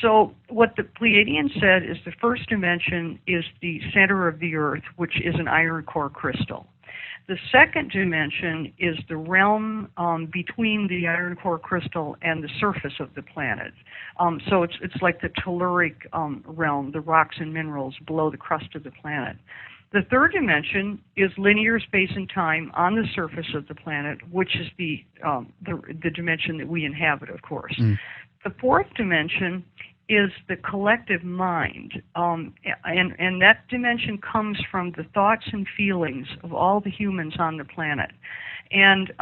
So what the Pleiadian said is the first dimension is the center of the Earth, which is an iron core crystal. The second dimension is the realm between the iron core crystal and the surface of the planet. So it's like the telluric realm, the rocks and minerals below the crust of the planet. The third dimension is linear space and time on the surface of the planet, which is the dimension that we inhabit, of course. The fourth dimension is the collective mind, and that dimension comes from the thoughts and feelings of all the humans on the planet. And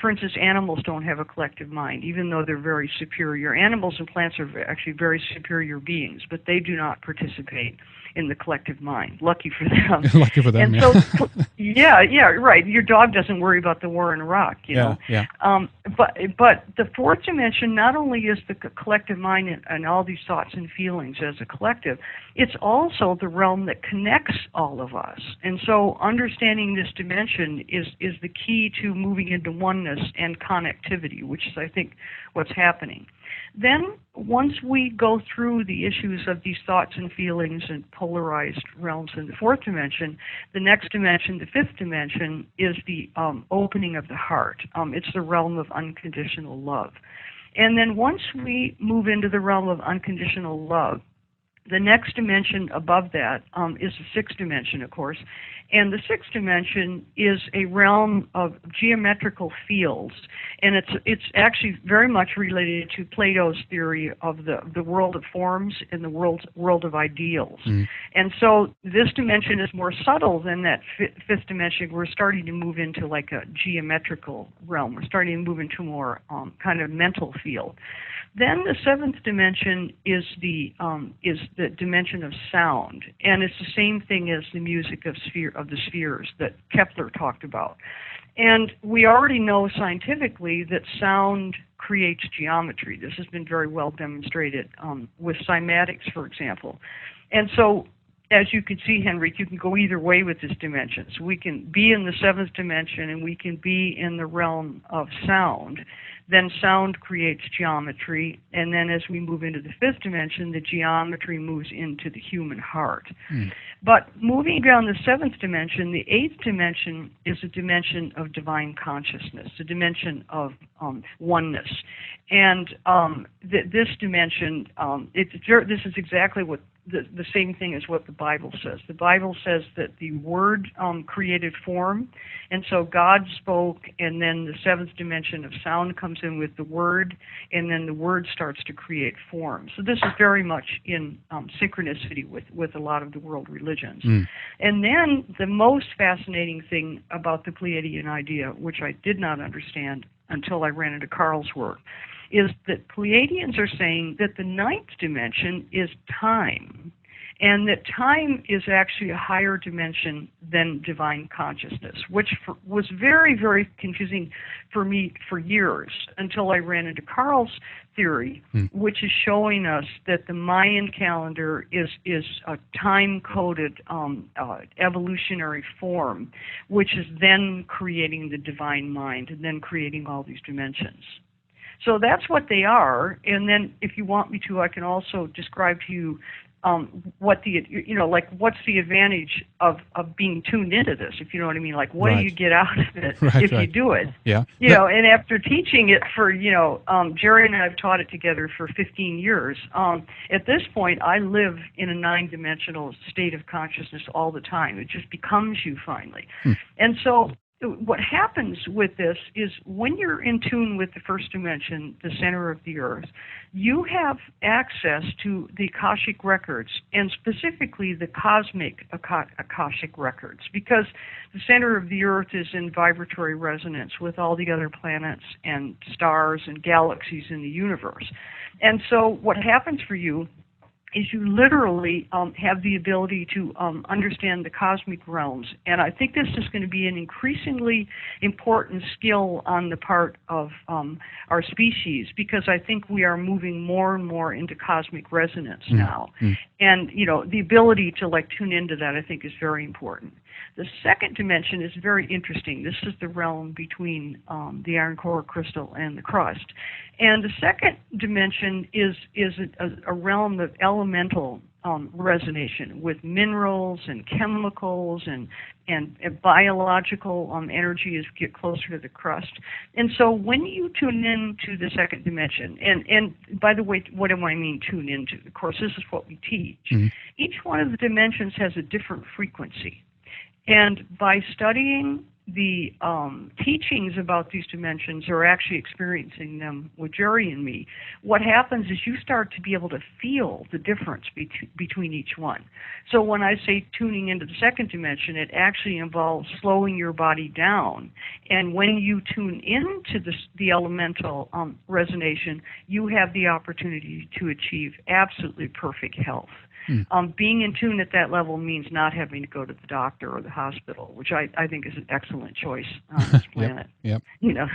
for instance, animals don't have a collective mind, even though they're very superior. Animals and plants are actually very superior beings, but they do not participate in the collective mind. Lucky for them. Lucky for them, and yeah. So, yeah, right. Your dog doesn't worry about the war in Iraq, you know. Yeah. But the fourth dimension not only is the collective mind and all these thoughts and feelings as a collective, it's also the realm that connects all of us. And so understanding this dimension is the key to moving into oneness and connectivity, which is, I think, what's happening. Then, once we go through the issues of these thoughts and feelings and polarized realms in the fourth dimension, the next dimension, the fifth dimension, is the opening of the heart. It's the realm of unconditional love. And then once we move into the realm of unconditional love, the next dimension above that is the sixth dimension, of course. And the sixth dimension is a realm of geometrical fields. And it's actually very much related to Plato's theory of the world of forms and the world of ideals. And so this dimension is more subtle than that fifth dimension. We're starting to move into like a geometrical realm. We're starting to move into more kind of mental field. Then the seventh dimension is the dimension of sound, and it's the same thing as the music of the spheres that Kepler talked about. And we already know scientifically that sound creates geometry. This has been very well demonstrated with cymatics, for example. And so, as you can see, Henrik, you can go either way with this dimension. So we can be in the seventh dimension and we can be in the realm of sound. Then sound creates geometry, and then as we move into the fifth dimension, the geometry moves into the human heart. But moving down the seventh dimension, the eighth dimension is a dimension of divine consciousness, a dimension of oneness. And this dimension, this is exactly what the same thing as what the Bible says. The Bible says that the Word created form, and so God spoke, and then the seventh dimension of sound comes in with the Word, and then the Word starts to create form. So this is very much in synchronicity with a lot of the world religions. And then the most fascinating thing about the Pleiadian idea, which I did not understand until I ran into Carl's work, is that Pleiadians are saying that the ninth dimension is time, and that time is actually a higher dimension than divine consciousness, which was very, very confusing for me for years until I ran into Carl's theory, which is showing us that the Mayan calendar is a time-coded evolutionary form, which is then creating the divine mind and then creating all these dimensions. So that's what they are, and then if you want me to, I can also describe to you what's the advantage of being tuned into this, if you know what I mean. Like, what do you get out of it if you do it? Yeah. And after teaching it for, Jerry and I have taught it together for 15 years. At this point, I live in a 9-dimensional state of consciousness all the time. It just becomes you finally. And so what happens with this is when you're in tune with the first dimension, the center of the earth, you have access to the Akashic records, and specifically the cosmic Akashic records, because the center of the earth is in vibratory resonance with all the other planets and stars and galaxies in the universe. And so what happens for you is you literally have the ability to understand the cosmic realms. And I think this is going to be an increasingly important skill on the part of our species, because I think we are moving more and more into cosmic resonance now. And, the ability to tune into that, I think, is very important. The second dimension is very interesting. This is the realm between the iron core crystal and the crust. And the second dimension is a realm of elemental resonation with minerals and chemicals and biological energy as you get closer to the crust. And so when you tune into the second dimension, and by the way, what do I mean tune into? Of course, this is what we teach. Mm-hmm. Each one of the dimensions has a different frequency. And by studying the teachings about these dimensions, or actually experiencing them with Jerry and me, what happens is you start to be able to feel the difference between each one. So when I say tuning into the second dimension, it actually involves slowing your body down. And when you tune into the elemental resonation, you have the opportunity to achieve absolutely perfect health. Being in tune at that level means not having to go to the doctor or the hospital, which I think is an excellent choice on this planet. Yep. You know.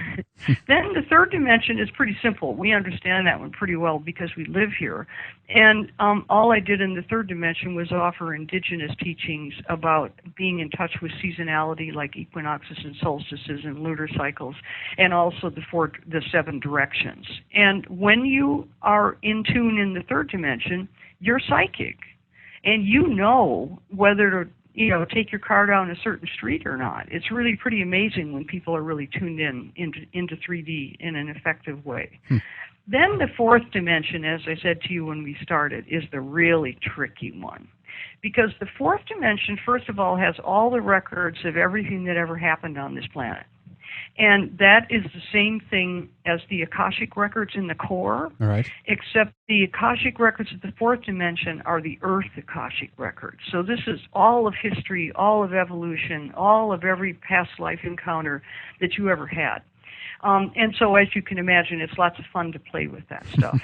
Then the third dimension is pretty simple. We understand that one pretty well because we live here. And all I did in the third dimension was offer indigenous teachings about being in touch with seasonality, like equinoxes and solstices and lunar cycles, and also the 7 directions. And when you are in tune in the third dimension, you're psychic, and you know whether to take your car down a certain street or not. It's really pretty amazing when people are really tuned into 3D in an effective way. Then the fourth dimension, as I said to you when we started, is the really tricky one. Because the fourth dimension, first of all, has all the records of everything that ever happened on this planet. And that is the same thing as the Akashic records in the core, right, except the Akashic records of the fourth dimension are the Earth Akashic records. So this is all of history, all of evolution, all of every past life encounter that you ever had. And so as you can imagine, it's lots of fun to play with that stuff.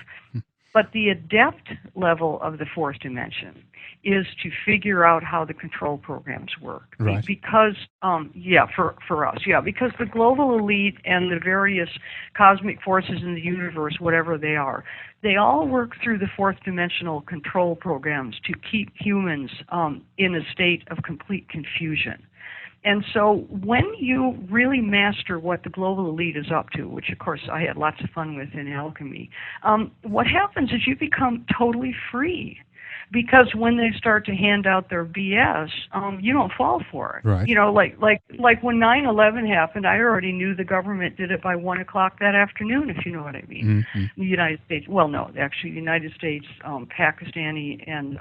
But the adept level of the fourth dimension is to figure out how the control programs work. Right. Because, for us, because the global elite and the various cosmic forces in the universe, whatever they all work through the fourth dimensional control programs to keep humans in a state of complete confusion. And so when you really master what the global elite is up to, which of course I had lots of fun with in alchemy, what happens is you become totally free. Because when they start to hand out their BS, you don't fall for it. Right. You know, like when 9/11 happened, I already knew the government did it by 1 o'clock that afternoon, if you know what I mean. Mm-hmm. The United States, well, no, actually, the United States, Pakistani, and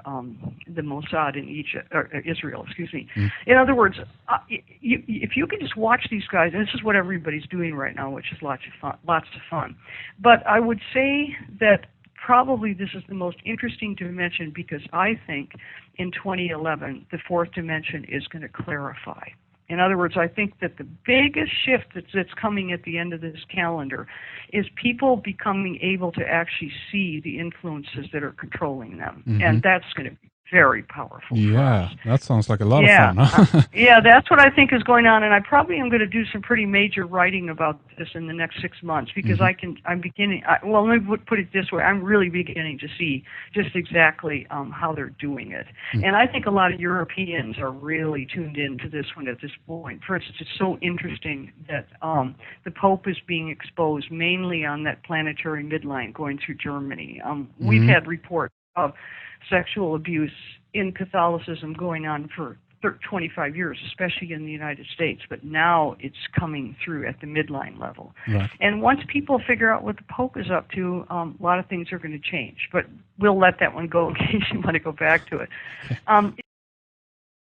the Mossad in Egypt, or Israel, excuse me. Mm-hmm. In other words, if you can just watch these guys, and this is what everybody's doing right now, which is lots of fun. But I would say that probably this is the most interesting dimension because I think in 2011 the fourth dimension is going to clarify. In other words, I think that the biggest shift that's coming at the end of this calendar is people becoming able to actually see the influences that are controlling them. Mm-hmm. And that's going to be very powerful. Yeah, that sounds like a lot of fun. Huh? Yeah, that's what I think is going on, and I probably am going to do some pretty major writing about this in the next 6 months because I'm beginning. Well, let me put it this way: I'm really beginning to see just exactly how they're doing it, and I think a lot of Europeans are really tuned into this one at this point. For instance, it's so interesting that the Pope is being exposed mainly on that planetary midline going through Germany. We've had reports of sexual abuse in Catholicism going on for 25 years, especially in the United States, but now it's coming through at the midline level. Right. And once people figure out what the Pope is up to, a lot of things are going to change. But we'll let that one go in case you want to go back to it.